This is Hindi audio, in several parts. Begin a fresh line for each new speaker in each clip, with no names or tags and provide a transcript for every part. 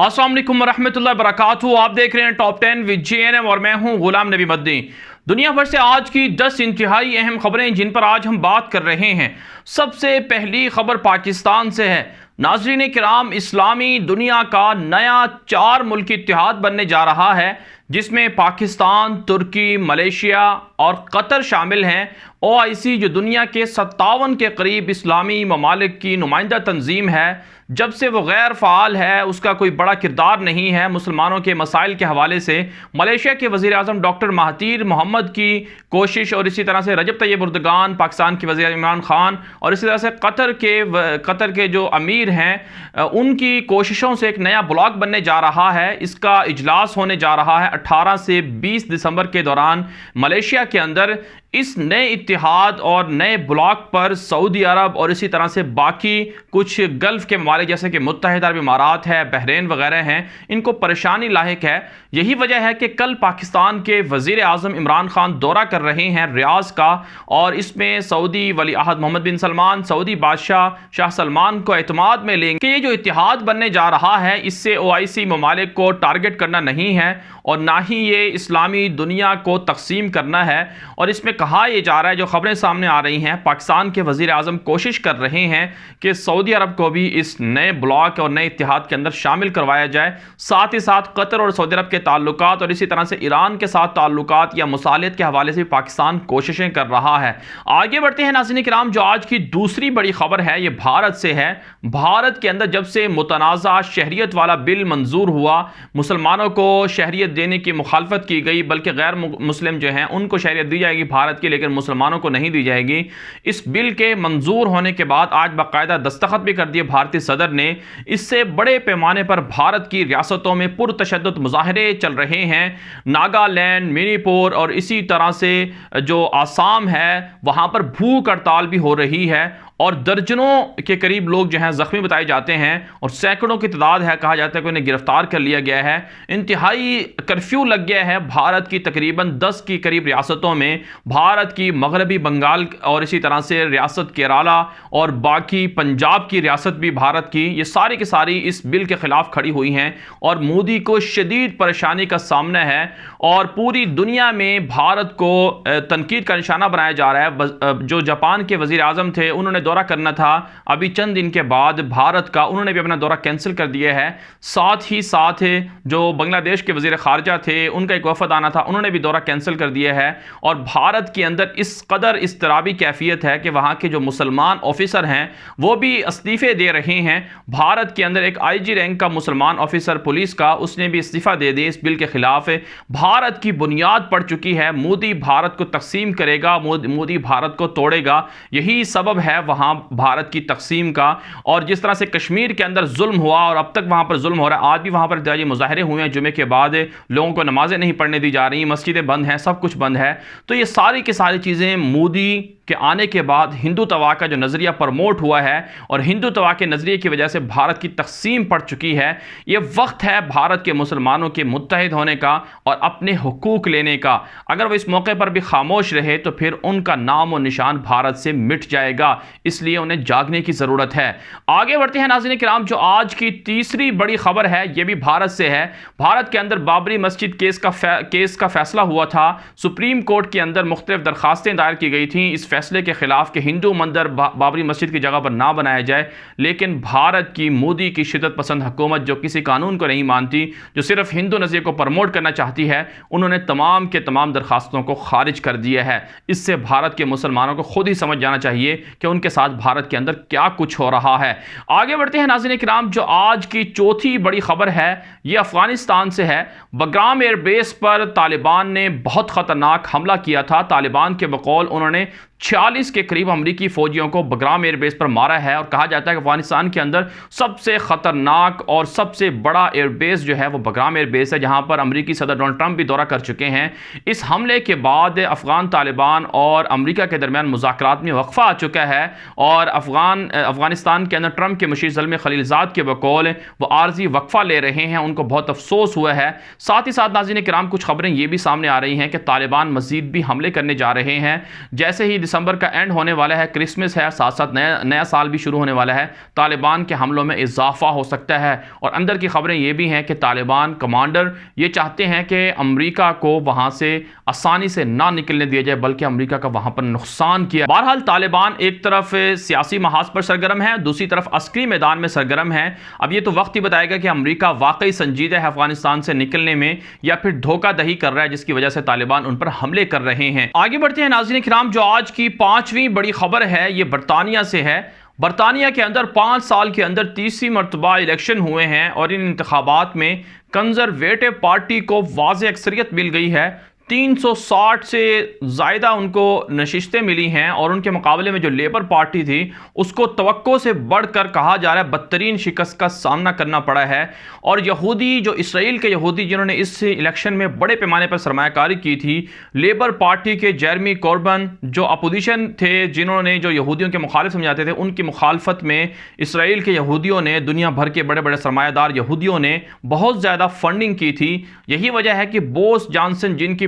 अस्सलाम वालेकुम वरहमतुल्लाहि वबरकातुहू। आप देख रहे हैं टॉप 10 विद JNM और मैं हूं गुलाम नबी मद्दी। दुनिया भर से आज की 10 इंतहाई अहम खबरें जिन पर आज हम बात कर रहे हैं। सबसे पहली खबर पाकिस्तान से है। नाज़रीन किराम, इस्लामी दुनिया का नया 4 मुल्की इत्तेहाद बनने जा रहा है, जिसमें पाकिस्तान, तुर्की, मलेशिया और कतर शामिल हैं। OIC जो दुनिया के 57 के करीब इस्लामी ममालिक की नुमाइंदा तंजीम है, जब से वो गैर फ़ाल है, उसका कोई बड़ा किरदार नहीं है मुसलमानों के मसाइल के हवाले से। मलेशिया के वज़ीर आज़म डॉक्टर महातीर मोहम्मद की कोशिश और इसी तरह से रजब तैयब एर्दोगान, पाकिस्तान के वज़ीर इमरान ख़ान और इसी तरह से कतर के जो अमीर हैं, उनकी कोशिशों से एक नया ब्लॉक बनने जा रहा है। इसका इजलास होने जा रहा है 18 से 20 दिसंबर के दौरान मलेशिया के अंदर। इस नए इत्तेहाद और नए ब्लॉक पर सऊदी अरब और इसी तरह से बाकी कुछ गल्फ़ के ममालिक जैसे कि मुत्तहिदा अरब इमारात है, बहरीन वगैरह हैं, इनको परेशानी लाहिक है। यही वजह है कि कल पाकिस्तान के वज़ीर आज़म इमरान ख़ान दौरा कर रहे हैं रियाज़ का, और इसमें सऊदी वली अहद मोहम्मद बिन सलमान, सऊदी बादशाह शाह सलमान को एतमाद में लेंगे कि ये जो इत्तेहाद बनने जा रहा है, इससे OIC ममालिक को टारगेट करना नहीं है और ना ही ये इस्लामी दुनिया को तकसीम करना है। और इसमें कहा यह जा रहा है, जो खबरें सामने आ रही हैं, पाकिस्तान के वज़ीर आज़म कोशिश कर रहे हैं कि सऊदी अरब को भी इस नए ब्लॉक और नए इत्तेहाद के अंदर शामिल करवाया जाए। साथ ही साथ कतर और सऊदी अरब के ताल्लुकात और इसी तरह से ईरान के साथ ताल्लुकात या मुसालियत के हवाले से पाकिस्तान कोशिशें कर रहा है। आगे बढ़ते हैं नाज़रीन किराम, जो आज की दूसरी बड़ी खबर है, ये भारत से है। भारत के अंदर जब से मुतनाज़ा शहरियत वाला बिल मंजूर हुआ, मुसलमानों को शहरियत देने की मुखालफत की गई, बल्कि गैर मुस्लिम जो हैं उनको शहरियत दी जाएगी भारत की, लेकिन मुसलमानों को नहीं दी जाएगी। इस बिल के मंजूर होने के बाद आज बाकायदा दस्तखत भी कर दिए भारतीय सदर ने। इससे बड़े पैमाने पर भारत की रियासतों में पुरतशद्दुद मुजाहरे चल रहे हैं। नागालैंड, मणिपुर और इसी तरह से जो आसाम है, वहां पर भूख हड़ताल भी हो रही है और दर्जनों के करीब लोग जो हैं ज़ख्मी बताए जाते हैं और सैकड़ों की तादाद है, कहा जाता है कि उन्हें गिरफ्तार कर लिया गया है। इंतहाई कर्फ्यू लग गया है भारत की तकरीबन 10 की करीब रियासतों में। भारत की मगरबी बंगाल और इसी तरह से रियासत केरला और बाकी पंजाब की रियासत भी भारत की, ये सारी की सारी इस बिल के खिलाफ खड़ी हुई हैं और मोदी को शदीद परेशानी का सामना है और पूरी दुनिया में भारत को तनकीद का निशाना बनाया जा रहा है। जो जापान के वज़ीर आज़म थे, उन्होंने दौरा करना था अभी चंद दिन के बाद भारत का, उन्होंने भी अपना दौरा कैंसिल कर दिया है। साथ ही साथ जो बांग्लादेश के वज़ीर ख़ारजा थे, उनका एक वफ़द आना था, उन्होंने भी दौरा कैंसिल कर दिया है। और भारत के अंदर इस कदर इज़्तिराबी कैफियत है कि वहाँ के जो मुसलमान ऑफिसर हैं वो भी इस्तीफ़े दे रहे हैं। भारत के अंदर एक IG रैंक का मुसलमान ऑफिसर पुलिस का, उसने भी इस्तीफ़ा दे दिया इस बिल के खिलाफ। भारत की बुनियाद पड़ चुकी है। मोदी भारत को तकसीम करेगा, मोदी भारत को तोड़ेगा, यही सबब है वहाँ भारत की तकसीम का। और जिस तरह से कश्मीर के अंदर जुल्म हुआ और अब तक वहां पर जुल्म हो रहा है, आज भी वहां पर मुजाहरे हुए हैं जुमे के बाद, लोगों को नमाजें नहीं पढ़ने दी जा रही, मस्जिदें बंद हैं, सब कुछ बंद है। तो ये सारी की सारी चीज़ें मोदी के आने के बाद हिंदुत्व का जो नज़रिया प्रमोट हुआ है और हिंदुत्व के नज़रिए की वजह से भारत की तकसीम पड़ चुकी है। ये वक्त है भारत के मुसलमानों के मुत्तहिद होने का और अपने हुकूक लेने का। अगर वो इस मौके पर भी खामोश रहे तो फिर उनका नाम और निशान भारत से मिट जाएगा, इसलिए उन्हें जागने की ज़रूरत है। आगे बढ़ते हैं नाज़रीन किराम, जो आज की तीसरी बड़ी खबर है, ये भी भारत से है। भारत के अंदर बाबरी मस्जिद केस का फैसला हुआ था। सुप्रीम कोर्ट के अंदर मुख्तलिफ दरखास्तें दायर की गई थी इस फैसले के खिलाफ कि हिंदू मंदिर बाबरी मस्जिद की जगह पर ना बनाया जाए, लेकिन भारत की मोदी की शिद्दत पसंद हुकूमत, जो किसी कानून को नहीं मानती, जो सिर्फ हिंदू नज़रिए को प्रमोट करना चाहती है, उन्होंने तमाम के तमाम दरखास्तों को खारिज कर दिया है। इससे भारत के मुसलमानों को खुद ही समझ जाना चाहिए कि उनके साथ भारत के अंदर क्या कुछ हो रहा है। आगे बढ़ते हैं नाज़रीन किराम, जो आज की चौथी बड़ी खबर है, ये अफगानिस्तान से है। बग्राम एयरबेस पर तालिबान ने बहुत ख़तरनाक हमला किया था। तालिबान के बकौल उन्होंने 46 के करीब अमरीकी फौजियों को बग्राम एयरबेस पर मारा है और कहा जाता है कि अफगानिस्तान के अंदर सबसे ख़तरनाक और सबसे बड़ा एयरबेस जो है वो बग्राम एयरबेस है, जहां पर अमरीकी सदर डोनाल्ड ट्रंप भी दौरा कर चुके हैं। इस हमले के बाद अफगान तालिबान और अमरीका के दरमियान मुज़ाकरात में वक्फा आ चुका है और अफगानिस्तान के अंदर ट्रंप के मुशीर ज़ल्मी खलीलज़ाद के बकौल वो आर्जी वक्फा ले रहे हैं। उनको बहुत अफसोस हुआ है। साथ ही साथ नाज़रीन किराम, कुछ खबरें ये भी सामने आ रही हैं कि तालिबान मज़ीद भी हमले करने जा रहे हैं। जैसे ही दिसंबर का एंड होने वाला है, क्रिसमस है, साथ साथ नया साल भी शुरू होने वाला है, तालिबान के हमलों में इजाफा हो सकता है। और अंदर की खबरें ये भी हैं कि तालिबान कमांडर ये चाहते हैं कि अमेरिका को वहाँ से आसानी से ना निकलने दिया जाए, बल्कि अमेरिका का वहाँ पर नुकसान किया। बहरहाल तालिबान एक तरफ सियासी महाज पर सरगर्म है, दूसरी तरफ अस्करी मैदान में सरगर्म है। अब ये तो वक्त ही बताएगा कि अमेरिका वाकई संजीदा है अफगानिस्तान से निकलने में या फिर धोखाधड़ी कर रहा है, जिसकी वजह से तालिबान उन पर हमले कर रहे हैं। आगे बढ़ते हैं नाज़रीन किराम, जो आज की 5वीं बड़ी खबर है ये बरतानिया से है। बरतानिया के अंदर 5 साल के अंदर तीसरी मरतबा इलेक्शन हुए हैं और इन इंतखाबात में कंजरवेटिव पार्टी को वाज़ेह अक्सरियत मिल गई है। 360 से ज़्यादा उनको नशिस्तें मिली हैं और उनके मुकाबले में जो लेबर पार्टी थी उसको तवक्को से बढ़कर कहा जा रहा है बदतरीन शिकस्त का सामना करना पड़ा है। और यहूदी जो इसराइल के यहूदी जिन्होंने इस इलेक्शन में बड़े पैमाने पर सरमायाकारी की थी, लेबर पार्टी के जेरेमी कॉर्बन जो अपोजिशन थे, जिन्होंने जो यहूदियों के मुखालिफ समझाते थे, उनकी मुखालफत में इसराइल के यहूदियों ने, दुनिया भर के बड़े बड़े सरमायादार यहूदियों ने बहुत ज़्यादा फंडिंग की थी। यही वजह है कि बोरिस जॉनसन जिनकी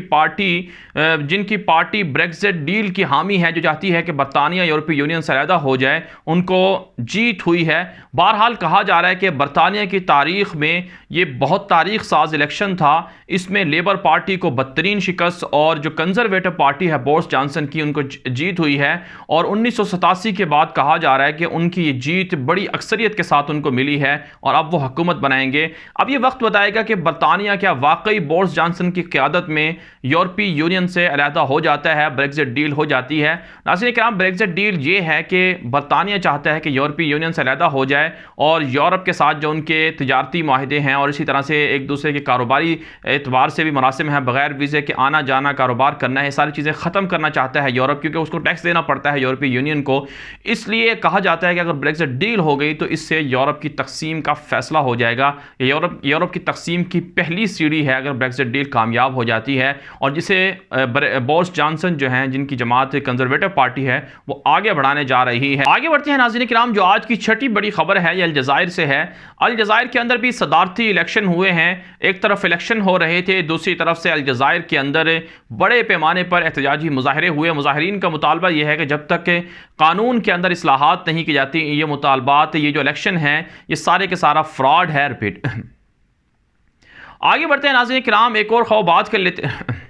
पार्टी ब्रेक्जिट डील की हामी है, जो चाहती है कि बरतानिया यूरोपीय यूनियन से अलहदा हो जाए, उनको जीत हुई है। बहरहाल कहा जा रहा है कि बरतानिया की तारीख में ये बहुत तारीख साज इलेक्शन था। इसमें लेबर पार्टी को बदतरीन शिकस्त और जो कंजरवेटिव पार्टी है बोरिस जॉनसन की, उनको जीत हुई है। और 1987 के बाद कहा जा रहा है कि उनकी ये जीत बड़ी अक्सरियत के साथ उनको मिली है और अब वो हुकूमत बनाएंगे। अब ये वक्त बताएगा कि बरतानिया क्या वाकई बोरिस जॉनसन की क़यादत में यूरोपीय यूनियन से अलहदा हो जाता है, ब्रेक्जिट डील हो जाती है। नाज़रीन किराम, ब्रेक्जिट डील ये है कि बरतानिया चाहता है कि यूरोपीय यूनियन से अलहदा हो जाए और यूरोप के साथ जो उनके तिजारती माहिदे हैं और इसी तरह से एक दूसरे के कारोबारी एतबार से भी मुनासिब है, बगैर वीज़े के आना जाना कारोबार करना है, सारी चीज़ें ख़त्म करना चाहता है यूरोप, क्योंकि उसको टैक्स देना पड़ता है यूरोपीय यूनियन को। इसलिए कहा जाता है कि अगर ब्रेक्जिट डील हो गई तो इससे यूरोप की तकसीम का फैसला हो जाएगा। यूरोप की तकसीम की पहली सीढ़ी है अगर ब्रेक्जिट डील कामयाब हो जाती है, और जिसे बोरिस जॉनसन जो हैं, जिनकी जमात कंजरवेटिव पार्टी है, वो आगे बढ़ाने जा रही है। आगे बढ़ते हैं नाज़रीन किराम, जो आज की छठी बड़ी खबर है ये अलजज़ायर से है। अलजज़ायर के अंदर भी सदारती इलेक्शन हुए हैं। एक तरफ इलेक्शन हो रहे थे, दूसरी तरफ से अलजज़ायर के अंदर बड़े पैमाने पर एहतजाजी मुजाहरे हुए। मुजाहरीन का मुतालबा यह है कि जब तक कानून के अंदर इस्लाहात नहीं की जाती, ये मुतालबात, ये जो इलेक्शन है, ये सारे के सारा फ्रॉड है। रिपीट। आगे बढ़ते हैं नाज़रीन किराम, एक और खबर बात कर लेते हैं।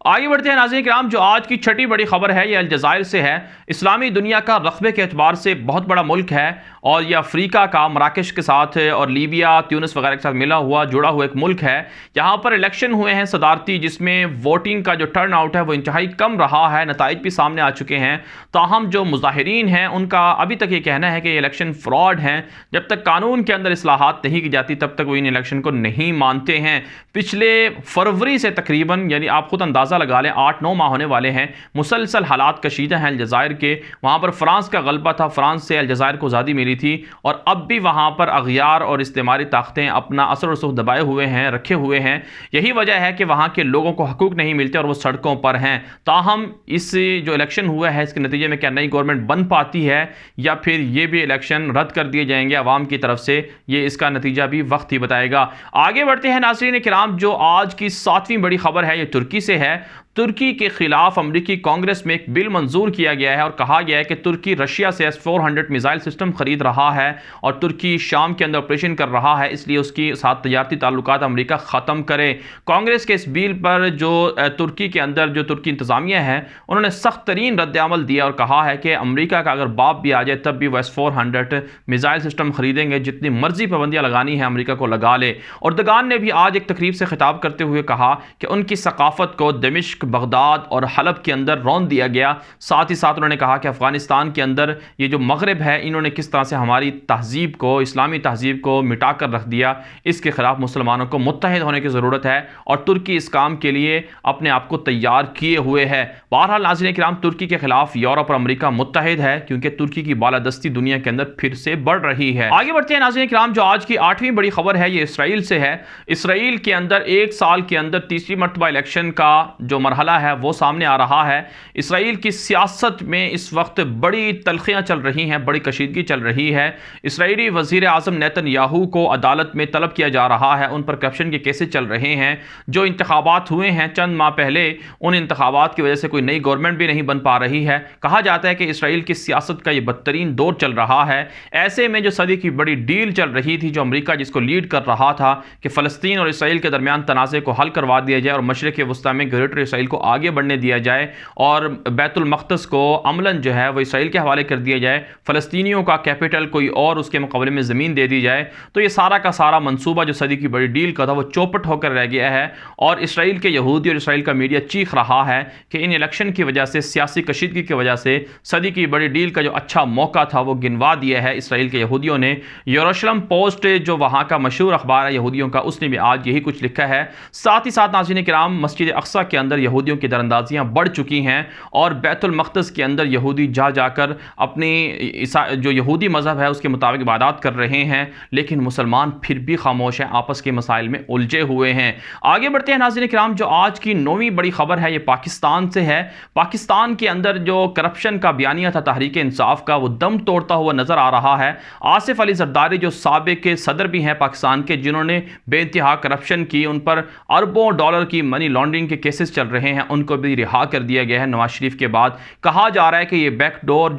आगे बढ़ते हैं नाज़रीन किराम, जो आज की छठी बड़ी खबर है ये अलजज़ायर से है। इस्लामी दुनिया का रक़बे के एतबार से बहुत बड़ा मुल्क है और ये अफ्रीका का मराकश के साथ और लीबिया, ट्यूनिस वगैरह के साथ मिला हुआ जुड़ा हुआ एक मुल्क है। यहाँ पर इलेक्शन हुए हैं सदारती, जिसमें वोटिंग का जो टर्न आउट है वो इंतहाई कम रहा है। नताइज भी सामने आ चुके हैं। ताहम जो मुजाहिरीन हैं उनका अभी तक ये कहना है कि ये इलेक्शन फ्रॉड हैं। जब तक कानून के अंदर इस्लाहात नहीं की जाती तब तक वो इन इलेक्शन को नहीं मानते हैं। पिछले फरवरी से तकरीबन, यानी आप खुद अंदाज़ा लगा लें, 8-9 माह होने वाले हैं, मुसलसल हालात कशीदा हैं अलजज़ायर के। वहाँ पर फ्रांस का गलबा था, फ्रांस से अलजज़ायर को आज़ादी मिली थी और अब भी वहाँ पर अग़यार और इस्तेमारी ताकतें अपना असर और रसूख दबाए हुए हैं, रखे हुए हैं। यही वजह है कि वहाँ के लोगों को हकूक़ नहीं मिलते और वो सड़कों पर हैं। ताहम इस जो इलेक्शन हुआ है इसके नतीजे में क्या नई गवर्नमेंट बन पाती है या फिर ये भी इलेक्शन रद्द कर दिए जाएंगे अवाम की तरफ से, ये इसका नतीजा भी वक्त ही बताएगा। आगे बढ़ते हैं नाज़रीन किराम, जो आज की 7वीं बड़ी खबर है ये तुर्की से है। तुर्की के खिलाफ अमरीकी कांग्रेस में एक बिल मंजूर किया गया है और कहा गया है कि तुर्की रशिया से S-400 मिसाइल सिस्टम खरीद रहा है और तुर्की शाम के अंदर ऑपरेशन कर रहा है, इसलिए उसकी साथ तजारती ताल्लुकात अमरीका ख़त्म करे। कांग्रेस के इस बिल पर जो तुर्की के अंदर जो तुर्की इंतज़ामिया है उन्होंने सख्त तरीन रद्द-ए-अमल दिया और कहा है कि अमरीका का अगर बाप भी आ जाए तब भी वह S-400 मिसाइल सिस्टम खरीदेंगे, जितनी मर्जी पाबंदियाँ लगानी है अमरीका को लगा ले। अर्दगान ने भी आज एक तकरीब से खिताब करते हुए कहा कि उनकी सकाफत को दमिश्क, बगदाद और हलब के अंदर रौंद दिया गया। साथ ही साथ उन्होंने कहा कि अफगानिस्तान के अंदर ये जो मगरब है, इन्होंने किस तरह से हमारी तहजीब को, इस्लामी तहजीब को मिटा कर रख दिया। इसके खिलाफ मुसलमानों को मुत्तहिद होने की ज़रूरत है और तुर्की इस काम के लिए अपने आप को तैयार किए हुए है। बहरहाल नाज़रीन किराम, तुर्की के खिलाफ यूरोप और अमरीका मुत्तहिद है क्योंकि तुर्की की बालादस्ती दुनिया के अंदर फिर से बढ़ रही है। आगे बढ़ते हैं नाज़रीन किराम, जो आज की 8वीं बड़ी खबर है ये इसराइल से है। इसराइल के अंदर एक साल के अंदर तीसरी मरतबा इलेक्शन का जो मरहला है वो सामने आ रहा है। इसराइल की सियासत में इस वक्त बड़ी तलखियाँ चल रही हैं, बड़ी कशीदगी चल रही है। इसराइली वज़ीर आज़म नेतन्याहू को अदालत में तलब किया जा रहा है, उन पर करप्शन के केसेस चल रहे हैं। जो इंतखाबात हुए हैं चंद माह पहले, उन इंतखाबात की वजह से कोई नई गवर्नमेंट भी नहीं बन पा रही है। कहा जाता है कि इसराइल की सियासत का ये बदतरीन दौर चल रहा है। ऐसे में जो सदी की बड़ी डील चल रही थी, जो अमरीका जिसको लीड कर रहा था कि फ़लस्तीन और इसराइल के दरमियान तनाज़े को हल करवा दिया जाए और मशरिक़ वस्ता में ग्रेटर इसराइल को आगे बढ़ने दिया जाए और बैतुल मक़दस को अमलन जो है वो इसराइल के हवाले कर दिया जाए, फ़लस्तीनियों का कैपिटल कोई और उसके मुकाबले में ज़मीन दे दी जाए, तो ये सारा का सारा मंसूबा जो सदी की बड़ी डील का था वो चौपट होकर रह गया है। और इसराइल के यहूदी और इसराइल का मीडिया चीख रहा है कि इन इलेक्शन की वजह से, सियासी कशीदगी की वजह से सदी की बड़ी डील का जो अच्छा मौका था वो गिनवा दिया है इसराइल के यहूदियों ने। यरूशलेम पोस्ट जो वहाँ का मशहूर अखबार है यहूदियों का, उसने भी आज यही कुछ लिखा है। साथ ही साथ नाज़रीन किराम, मस्जिद अक्सा के अंदर यहूदियों की दरअंदाजियाँ बढ़ चुकी हैं और बैतुल मक़दस के अंदर यहूदी जा जाकर अपनी जो यहूदी मज़हब है उसके मुताबिक इबादत कर रहे हैं, लेकिन मुसलमान फिर भी खामोश हैं, आपस के मसाइल में उलझे हुए हैं। आगे बढ़ते हैं नाज़रीन किराम, जो आज की 9वीं बड़ी खबर है ये पाकिस्तान से है। पाकिस्तान के अंदर जो करप्शन का बयानिया था तहरीक इंसाफ का, वो दम तोड़ता हुआ नजर आ रहा है। आसिफ अली जरदारी जो साबिक के सदर भी हैं पाकिस्तान के, जिन्होंने बेइंतहा करप्शन की, उन पर अरबों डॉलर की मनी लॉन्ड्रिंग के केसेस चल रहे हैं, उनको भी रिहा कर दिया गया है नवाज शरीफ के बाद। कहा जा रहा है कि ये बैकडोर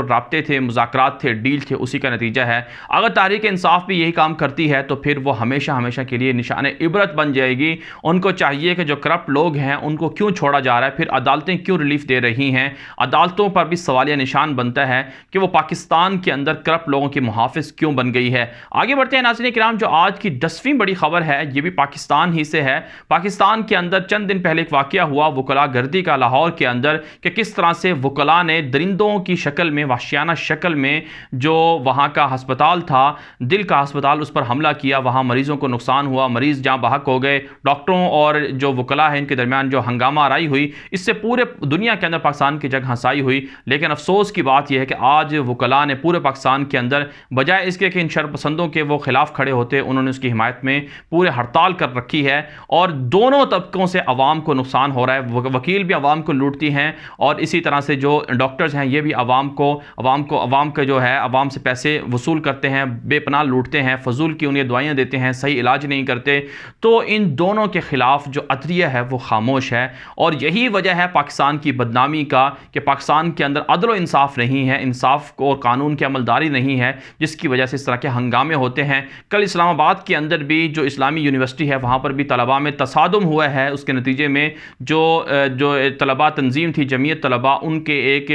राब्ते थे, मुज़ाकरात थे, डील थे, उसी का नतीजा है। अगर तहरीक इंसाफ भी यही काम करती है तो फिर वो हमेशा हमेशा के लिए निशान इबरत बन जाएगी। उनको चाहिए कि जो करप्ट लोग हैं उनको क्यों छोड़ा जा रहा है, फिर अदालतें क्यों रिलीफ दे रही हैं। अदालतों पर भी सवालिया निशान बनता है कि वो पाकिस्तान के अंदर करप्ट लोगों की मुहाफिज क्यों बन गई है। आगे बढ़ते हैं नाज़रीन किराम, जो आज की 10वीं बड़ी खबर है ये भी पाकिस्तान ही से है। पाकिस्तान के अंदर चंद दिन पहले एक वाकया हुआ वकला गर्दी का लाहौर के अंदर, कि किस तरह से वकला ने दरिंदों की शक्ल में, वहशियाना शक्ल में, जो वहाँ का अस्पताल था, दिल का अस्पताल, उस पर हमला किया। वहाँ मरीजों को नुकसान हुआ, मरीज जहाँ बहक हो गए। डॉक्टरों और जो वकला है इनके दरमियान जो हंगामा आराई हुई, इससे पूरे दुनिया के अंदर पाकिस्तान की जगह हंसाई हुई। लेकिन अफसोस की बात यह है कि आज वकला ने पूरे पाकिस्तान के अंदर, बजाय इसके कि इन शरपसंदों के वो खिलाफ खड़े होते, उन्होंने उसकी हिमायत में पूरे हड़ताल कर रखी है और दोनों तबकों से अवाम को नुकसान हो रहा है। वकील भी अवाम को लूटती हैं और इसी तरह से जो डॉक्टर्स हैं ये भी अवाम का जो है अवाम से पैसे वसूल करते हैं, बेपनाह लूटते हैं, फजूल की उन्हें दवाइयाँ देते हैं, सही इलाज नहीं करते। तो इन दोनों के खिलाफ जो अदलिया है वो खामोश है और यही वजह है पाकिस्तान की बदनामी का कि पाकिस्तान के अंदर अदल व इंसाफ नहीं है, इंसाफ और कानून की अमलदारी नहीं है, जिसकी वजह से इस तरह के हंगामे होते हैं। कल इस्लामाबाद के अंदर भी जो इस्लामी यूनिवर्सिटी है वहाँ पर भी तलबा में तसादुम हुआ है। उसके नतीजे में जो तलबा तंजीम थी जमीयत तलबा, उनके एक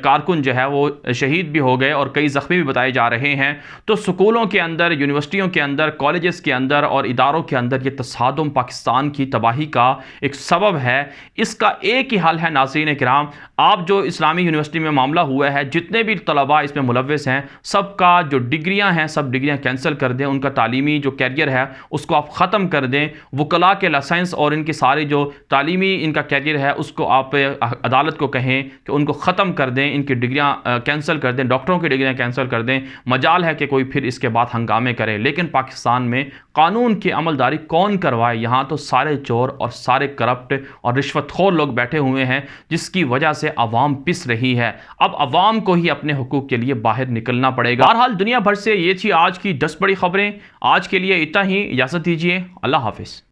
कारकुन जो है वो शहीद भी हो गए और कई ज़ख्मी भी बताए जा रहे हैं। तो स्कूलों के अंदर, यूनिवर्सिटियों के अंदर, कॉलेजेस के अंदर और इदारों के अंदर ये तसादुम पाकिस्तान की तबाही का एक सबब है। इसका एक ही हल है नाज़रीन किराम, आप जो इस्लामी यूनिवर्सिटी में मामला हुआ है, जितने भी तलबा इसमें मुलव्वस हैं, सबका जो डिग्रियां हैं सब डिग्रियां कैंसिल कर दें, उनका तालीमी जो कैरियर है उसको आप ख़त्म कर दें। वकला के लाइसेंस और इनकी सारी जो तालीमी इनका कैरियर है उसको आप अदालत को कहें कि उनको ख़त्म कर दें, इनकी डिग्रियां कैंसिल कर दें, डॉक्टरों की डिग्रियां कैंसिल कर दें। मजाल है कि कोई फिर इसके बाद हंगामे करे, लेकिन पाकिस्तान में कानून की अमलदारी कौन करवाए? यहाँ तो सारे चोर और सारे करप्ट और रिश्वतखोर लोग बैठे हुए हैं, जिसकी वजह से अवाम पिस रही है। अब अवाम को ही अपने हुकूक के लिए बाहर निकलना पड़ेगा। बहरहाल दुनिया भर से ये थी आज की 10 बड़ी खबरें। आज के लिए इतना ही, इजाज़त दीजिए, अल्लाह हाफिज़।